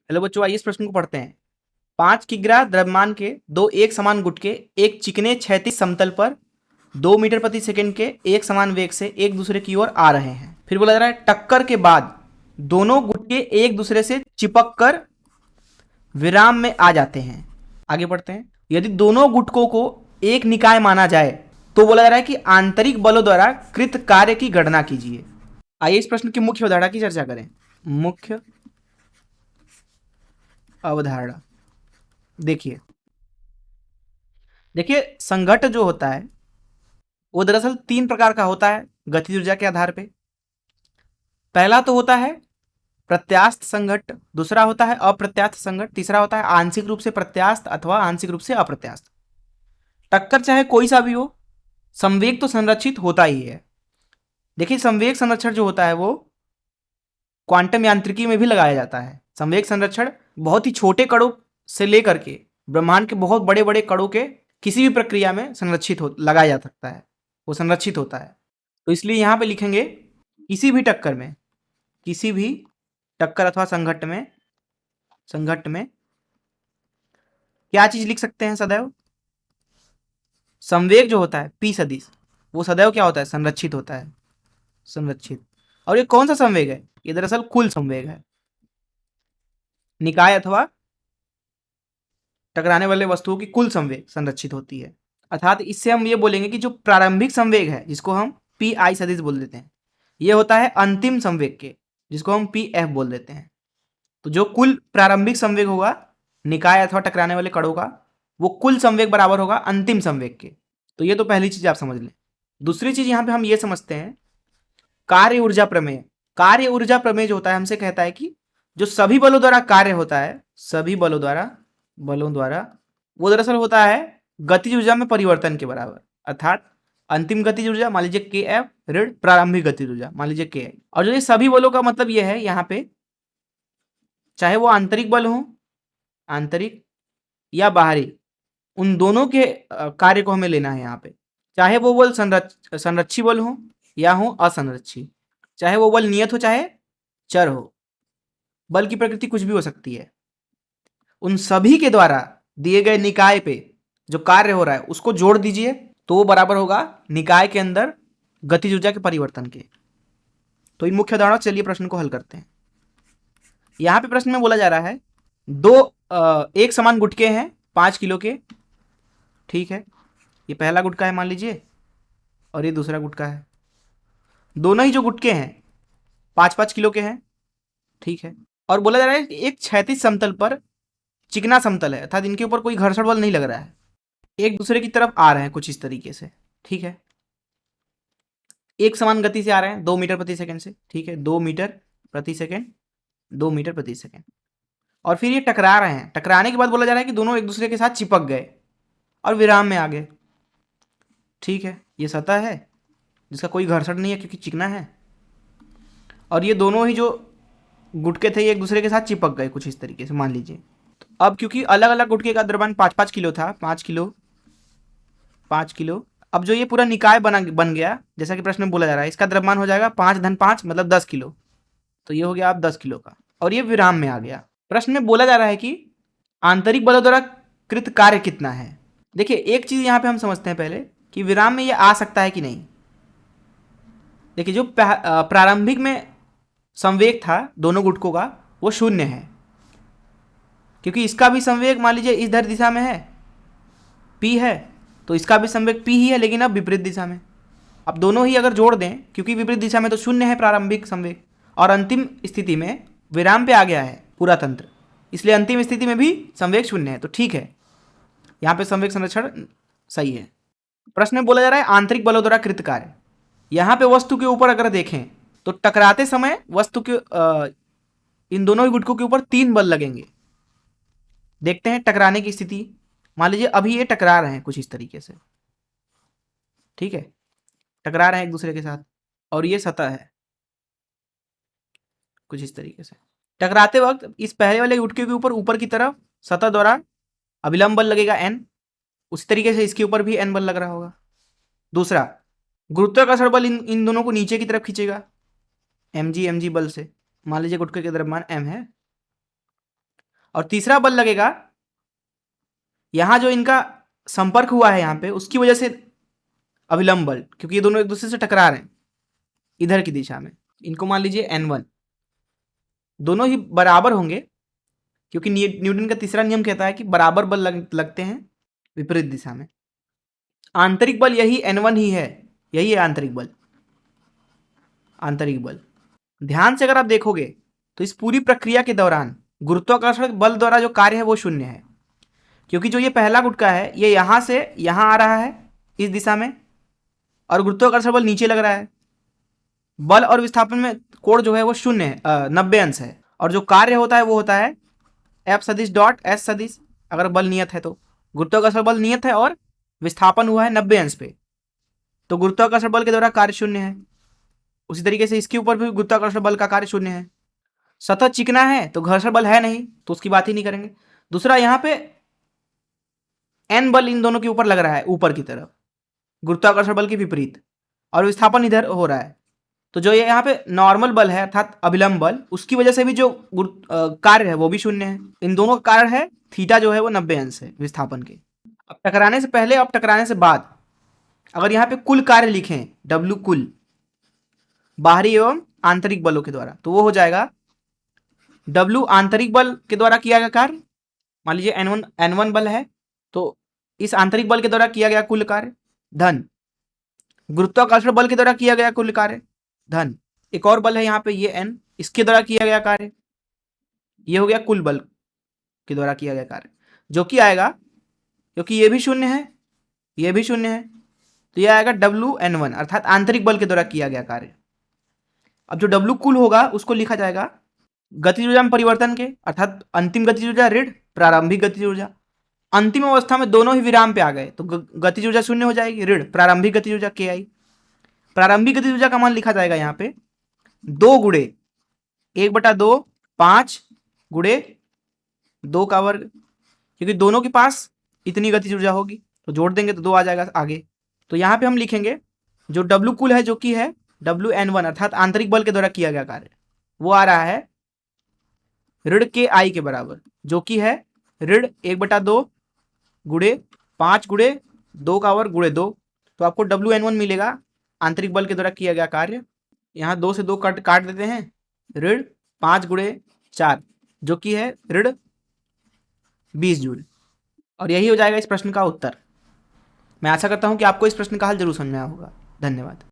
Hello बच्चों, आइए इस प्रश्न को पढ़ते हैं। 5 किग्रा द्रव्यमान के दो एक समान गुटके एक चिकने क्षैतिज समतल पर 2 मीटर प्रति सेकंड के एक समान वेग से एक दूसरे की ओर आ रहे हैं। फिर बोला जा रहा है टक्कर के बाद दोनों गुटके एक दूसरे से चिपक कर विराम में आ जाते हैं। आगे बढ़ते हैं। यदि दोनों गुटकों को एक निकाय माना जाए तो बोला जा रहा है कि आंतरिक बलों द्वारा कृत कार्य की गणना कीजिए। आइए इस प्रश्न की मुख्य अवधारणा की चर्चा करें। मुख्य अवधारणा देखिए देखिए संघट्ट जो होता है वो दरअसल 3 प्रकार का होता है गतिज ऊर्जा के आधार पे। पहला तो होता है प्रत्यास्थ संघट्ट, दूसरा होता है अप्रत्यास्थ संघट्ट, तीसरा होता है आंशिक रूप से प्रत्यास्थ अथवा आंशिक रूप से अप्रत्यास्थ। टक्कर चाहे कोई सा भी हो, संवेग तो संरक्षित होता ही है। देखिए संवेग संरक्षण जो होता है वो क्वांटम यांत्रिकी में भी लगाया जाता है। संवेग संरक्षण बहुत ही छोटे कणों से लेकर के ब्रह्मांड के बहुत बड़े बड़े कणों के किसी भी प्रक्रिया में संरक्षित हो लगाया जा सकता है, वो संरक्षित होता है। तो इसलिए यहां पे लिखेंगे किसी भी टक्कर में, किसी भी टक्कर अथवा संघट्ट में क्या चीज लिख सकते हैं सदैव? संवेग जो होता है पी सदिश वो सदैव क्या होता है? संरक्षित होता है, संरक्षित। और ये कौन सा संवेग है? ये दरअसल कुल संवेग है। निकाय अथवा टकराने वाले वस्तुओं की कुल संवेग संरक्षित होती है। अर्थात इससे हम ये बोलेंगे कि जो प्रारंभिक संवेग है जिसको हम पी आई सदिश बोल देते हैं, ये होता है अंतिम संवेग के, जिसको हम पी एफ बोल देते हैं। तो जो कुल प्रारंभिक संवेग होगा निकाय अथवा टकराने वाले कणों का, वो कुल संवेग बराबर होगा अंतिम संवेग के। तो ये तो पहली चीज आप समझ लें। दूसरी चीज यहां पे हम ये समझते हैं कार्य ऊर्जा प्रमेय। कार्य ऊर्जा प्रमेय जो होता है हमसे कहता है कि जो सभी बलों द्वारा कार्य होता है, सभी बलों द्वारा वो दरअसल होता है गतिज ऊर्जा में परिवर्तन के बराबर। अर्थात अंतिम गतिज ऊर्जा मान लीजिए के एफ ऋण प्रारंभिक गतिज ऊर्जा मान लीजिए के आई। और जो ये सभी बलों का मतलब ये है यहाँ पे, चाहे वो आंतरिक बल हो, आंतरिक या बाहरी, उन दोनों के कार्य को हमें लेना है यहाँ पे। चाहे वो बल संरक्षी बल हो या हो असंरक्षी, चाहे वो बल नियत हो चाहे चर हो, बल की प्रकृति कुछ भी हो सकती है। उन सभी के द्वारा दिए गए निकाय पे जो कार्य हो रहा है उसको जोड़ दीजिए तो वो बराबर होगा निकाय के अंदर गतिज ऊर्जा के परिवर्तन के। तो इन मुख्य उदाहरणों, चलिए प्रश्न को हल करते हैं। यहां पे प्रश्न में बोला जा रहा है दो एक समान गुटके हैं 5 किलो के, ठीक है। ये पहला गुटका है मान लीजिए और ये दूसरा गुटका है। दोनों ही जो गुटके हैं 5-5 किलो के हैं, ठीक है। और बोला जा रहा है एक क्षैतिज समतल पर चिकना समतल है, अर्थात इनके ऊपर कोई घर्षण बल नहीं लग रहा है, एक दूसरे की तरफ आ रहे हैं कुछ इस तरीके से, ठीक है। एक समान गति से आ रहे हैं 2 मीटर प्रति सेकंड से, ठीक है। 2 मीटर प्रति सेकंड, 2 मीटर प्रति सेकंड। और फिर ये टकरा रहे हैं। टकराने के बाद बोला जा रहा है कि दोनों एक दूसरे के साथ चिपक गए और विराम में आ गए, ठीक है। ये सतह है जिसका कोई घर्षण नहीं है क्योंकि चिकना है, और ये दोनों ही जो गुटके थे ये एक दूसरे के साथ चिपक गए कुछ इस तरीके से मान लीजिए। तो अब क्योंकि अलग अलग गुटके का द्रव्यमान 5-5 किलो था, 5 किलो, अब जो ये पूरा निकाय बन गया, जैसा कि प्रश्न में बोला जा रहा है, इसका द्रव्यमान हो जाएगा 5-5 मतलब 10 किलो। तो ये हो गया अब 10 किलो का, और ये विराम में आ गया। प्रश्न में बोला जा रहा है कि आंतरिक बलों द्वारा कृत कार्य कितना है। देखिए एक चीज यहां पे हम समझते हैं पहले कि विराम में ये आ सकता है कि नहीं। देखिए जो प्रारंभिक में संवेग था दोनों गुटकों का वो 0 है, क्योंकि इसका भी संवेग मान लीजिए इधर दिशा में है, p है, तो इसका भी संवेग p ही है, लेकिन अब विपरीत दिशा में। अब दोनों ही अगर जोड़ दें, क्योंकि विपरीत दिशा में तो 0 है प्रारंभिक संवेग, और अंतिम स्थिति में विराम पे आ गया है पूरा तंत्र, इसलिए अंतिम स्थिति में भी संवेग 0 है, तो ठीक है, यहाँ पे संवेग संरक्षण सही है। प्रश्न में बोला जा रहा है आंतरिक बलों द्वारा कृत कार्य। यहाँ पे वस्तु के ऊपर अगर देखें तो टकराते समय वस्तु के इन दोनों ही गुटकों के ऊपर 3 बल लगेंगे। देखते हैं टकराने की स्थिति। मान लीजिए अभी ये टकरा रहे हैं कुछ इस तरीके से, ठीक है, टकरा रहे हैं एक दूसरे के साथ, और ये सतह है कुछ इस तरीके से। टकराते वक्त इस पहले वाले गुटके के ऊपर की तरफ सतह द्वारा अभिलंब बल लगेगा n, उसी तरीके से इसके ऊपर भी n बल लग रहा होगा। दूसरा, गुरुत्वाकर्षण बल इन दोनों को नीचे की तरफ खींचेगा mg बल से। मान लीजिए गुटके के द्रव्यमान m है, और तीसरा बल लगेगा यहाँ जो इनका संपर्क हुआ है यहाँ पे, उसकी वजह से अभिलंब बल, क्योंकि ये दोनों एक दूसरे से टकरा रहे हैं इधर की दिशा में। इनको मान लीजिए N1, दोनों ही बराबर होंगे क्योंकि न्यूटन का तीसरा नियम कहता है कि बराबर बल लगते हैं विपरीत दिशा में। आंतरिक बल यही N1 ही है, यही है आंतरिक बल। आंतरिक बल ध्यान से अगर आप देखोगे तो इस पूरी प्रक्रिया के दौरान गुरुत्वाकर्षण बल द्वारा जो कार्य है वो शून्य है, क्योंकि जो ये पहला गुटका है ये यहां से यहां आ रहा है इस दिशा में, और गुरुत्वाकर्षण बल नीचे लग रहा है। बल और विस्थापन में कोण जो है वो शून्य है, 90 अंश है, और जो कार्य होता है वो होता है F सदिश डॉट S सदिश, अगर बल नियत है तो। गुरुत्वाकर्षण बल नियत है और विस्थापन हुआ है 90 अंश पे, तो गुरुत्वाकर्षण बल के द्वारा कार्य शून्य है। उसी तरीके से इसके ऊपर भी गुरुत्वाकर्षण बल का कार्य शून्य है। सतह चिकना है तो घर्षण बल है नहीं, तो उसकी बात ही नहीं करेंगे। दूसरा, यहाँ पे N बल इन दोनों के ऊपर लग रहा है ऊपर की तरफ, गुरुत्वाकर्षण बल के विपरीत, और विस्थापन इधर हो रहा है। तो जो ये यहाँ पे नॉर्मल बल है अर्थात अभिलंब बल, उसकी वजह से भी जो कार्य है वो भी शून्य है। इन दोनों का कार्य है थीटा जो है वो 90 अंश है विस्थापन के। अब टकराने से पहले और टकराने से बाद अगर यहाँ पे कुल कार्य लिखें, W कुल बाहरी एवं आंतरिक बलों के द्वारा, तो वो हो जाएगा W आंतरिक बल के द्वारा किया गया कार्य। मान लीजिए N1 बल है तो इस आंतरिक बल के द्वारा किया गया कुल कार्य धन गुरुत्वाकर्षण बल के द्वारा किया गया कुल कार्य धन एक और बल है यहाँ पे ये N, इसके द्वारा किया गया कार्य, ये हो गया कुल बल के द्वारा किया गया कार्य, जो कि आएगा, क्योंकि ये भी शून्य है ये भी शून्य है, तो ये आएगा WN1 अर्थात आंतरिक बल के द्वारा किया गया कार्य। अब जो W कुल होगा उसको लिखा जाएगा गतिज ऊर्जा में परिवर्तन के, अर्थात अंतिम गतिज ऊर्जा ऋण प्रारंभिक गतिज ऊर्जा। अंतिम अवस्था में दोनों ही विराम पे आ गए तो गतिज ऊर्जा शून्य हो जाएगी, ऋण प्रारंभिक गतिज ऊर्जा KI। प्रारंभिक गतिज ऊर्जा का मान लिखा जाएगा यहाँ पे 2 गुणे 1/2 5 गुणे 2 का वर्ग, क्योंकि दोनों के पास इतनी गतिज ऊर्जा होगी तो जोड़ देंगे तो 2 आ जाएगा आगे। तो यहाँ पे हम लिखेंगे जो W कुल है जो कि है WN1 अर्थात आंतरिक बल के द्वारा किया गया कार्य, वो आ रहा है ऋण KI के बराबर, जो कि है ऋण 1/2 गुणे 5 गुणे 2 का वर्ग गुणे 2। तो आपको WN1 मिलेगा आंतरिक बल के द्वारा किया गया कार्य। यहाँ 2 से 2 काट देते हैं, ऋण 5 गुणे 4 जो कि है ऋण 20 जूल। और यही हो जाएगा इस प्रश्न का उत्तर। मैं आशा करता हूँ कि आपको इस प्रश्न का हल जरूर समझ में आया होगा। धन्यवाद।